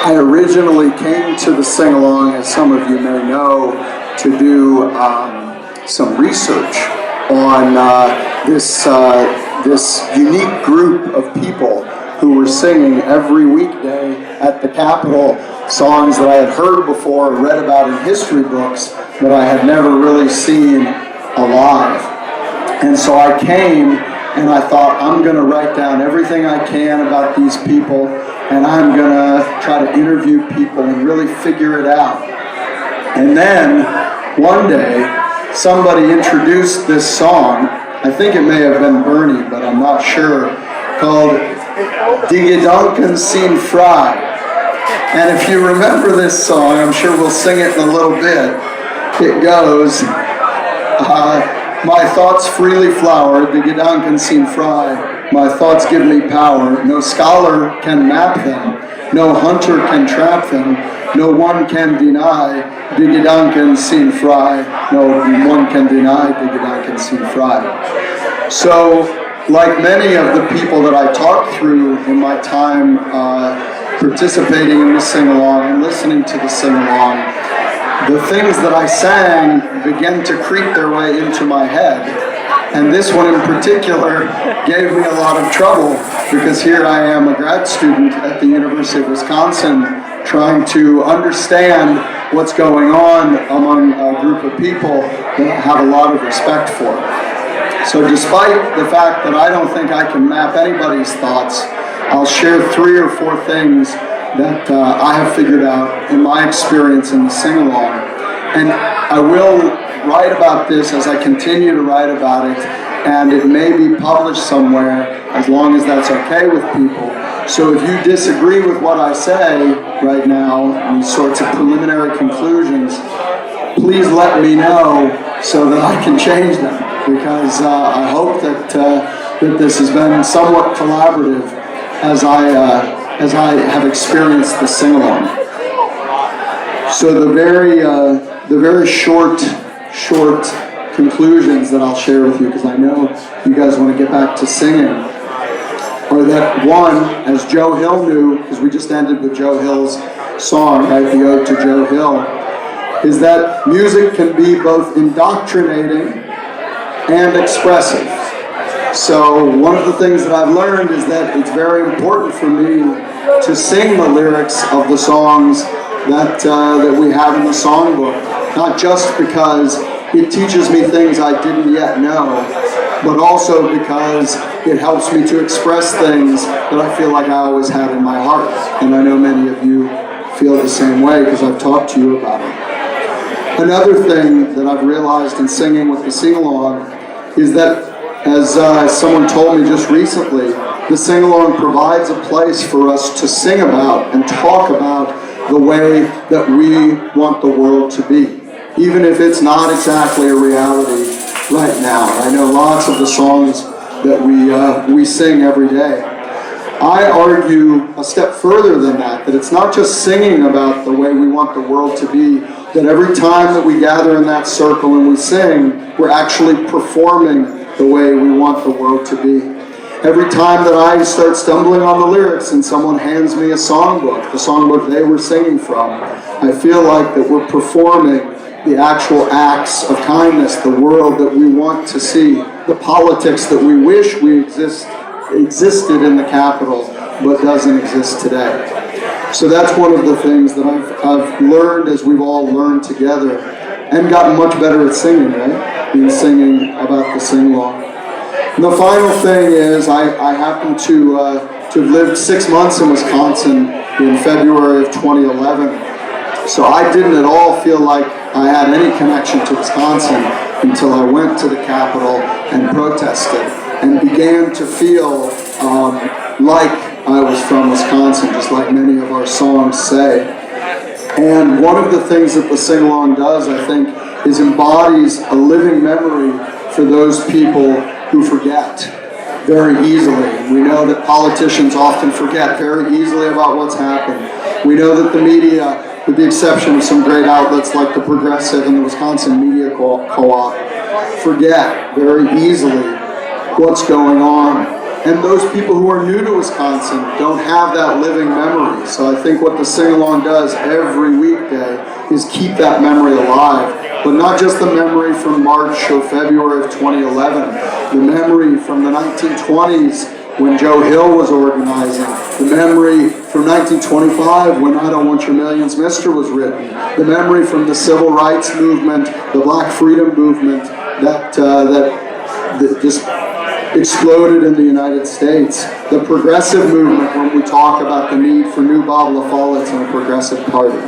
I originally came to the sing-along, as some of you may know, to do some research on this unique group of people who were singing every weekday at the Capitol songs that I had heard before, read about in history books, but I had never really seen alive. And so I came and I thought, I'm going to write down everything I can about these people, and I'm going to try to interview people and really figure it out. And then one day, somebody introduced this song. I think it may have been Bernie, but I'm not sure, called Die Gedanken sind frei. And if you remember this song, I'm sure we'll sing it in a little bit. It goes, my thoughts freely flower, die Gedanken sind frei. My thoughts give me power. No scholar can map them. No hunter can trap them. No one can deny die Gedanken sind frei. No one can deny die Gedanken sind frei. So, like many of the people that I talked through in my time participating in the sing-along and listening to the sing-along, the things that I sang began to creep their way into my head. And this one in particular gave me a lot of trouble, because here I am, a grad student at the University of Wisconsin, trying to understand what's going on among a group of people that I have a lot of respect for. So despite the fact that I don't think I can map anybody's thoughts, I'll share 3 or 4 things that I have figured out in my experience in the sing-along. And I will write about this as I continue to write about it, and it may be published somewhere as long as that's okay with people. So if you disagree with what I say right now, these sorts of preliminary conclusions, please let me know so that I can change them, because I hope that this has been somewhat collaborative as I have experienced the sing-along. So the very short conclusions that I'll share with you, because I know you guys want to get back to singing, are that one, as Joe Hill knew, because we just ended with Joe Hill's song, right, the Ode to Joe Hill, is that music can be both indoctrinating and expressive. So one of the things that I've learned is that it's very important for me to sing the lyrics of the songs that we have in the songbook, not just because it teaches me things I didn't yet know, but also because it helps me to express things that I feel like I always had in my heart. And I know many of you feel the same way because I've talked to you about it. Another thing that I've realized in singing with the sing-along is that, as someone told me just recently, the sing-along provides a place for us to sing about and talk about the way that we want the world to be, even if it's not exactly a reality right now. I know lots of the songs that we sing every day. I argue a step further than that it's not just singing about the way we want the world to be, that every time that we gather in that circle and we sing, we're actually performing the way we want the world to be. Every time that I start stumbling on the lyrics and someone hands me a songbook, the songbook they were singing from, I feel like that we're performing the actual acts of kindness, the world that we want to see, the politics that we wish we existed in the Capitol, but doesn't exist today. So that's one of the things that I've learned as we've all learned together and gotten much better at singing, right? In singing about the sing-along. And the final thing is I happen to have lived 6 months in Wisconsin in February of 2011. So I didn't at all feel like I had any connection to Wisconsin until I went to the Capitol and protested and began to feel like I was from Wisconsin, just like many of our songs say. And one of the things that the sing-along does, I think, is embodies a living memory for those people who forget very easily. We know that politicians often forget very easily about what's happened. We know that the media, with the exception of some great outlets like the Progressive and the Wisconsin Media Co-op, forget very easily what's going on. And those people who are new to Wisconsin don't have that living memory. So I think what the sing-along does every weekday is keep that memory alive. But not just the memory from March or February of 2011, the memory from the 1920s when Joe Hill was organizing, the memory from 1925 when I Don't Want Your Millions, Mister was written, the memory from the Civil Rights Movement, the Black Freedom Movement that just exploded in the United States, the progressive movement when we talk about the need for new bottle of Follets and a progressive party.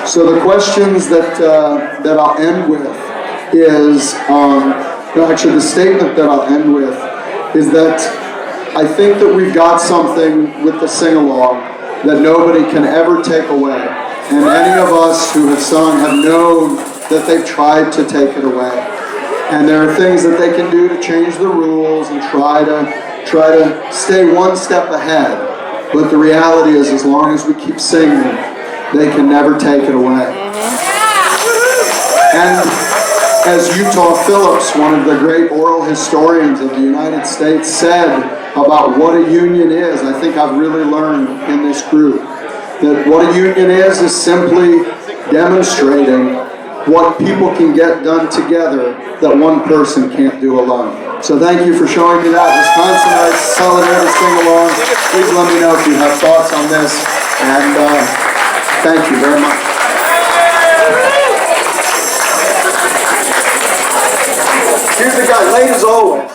So the questions that I'll end with is, actually the statement that I'll end with is that I think that we've got something with the sing-along that nobody can ever take away. And any of us who have sung have known that they've tried to take it away. And there are things that they can do to change the rules and try to stay one step ahead. But the reality is, as long as we keep singing, they can never take it away. And as Utah Phillips, one of the great oral historians of the United States, said about what a union is, I think I've really learned in this group that what a union is simply demonstrating what people can get done together that one person can't do alone. So thank you for showing me that. Wisconsinites, Solidarity Sing-Along. Please let me know if you have thoughts on this. And thank you very much. Here's the guy, late as always.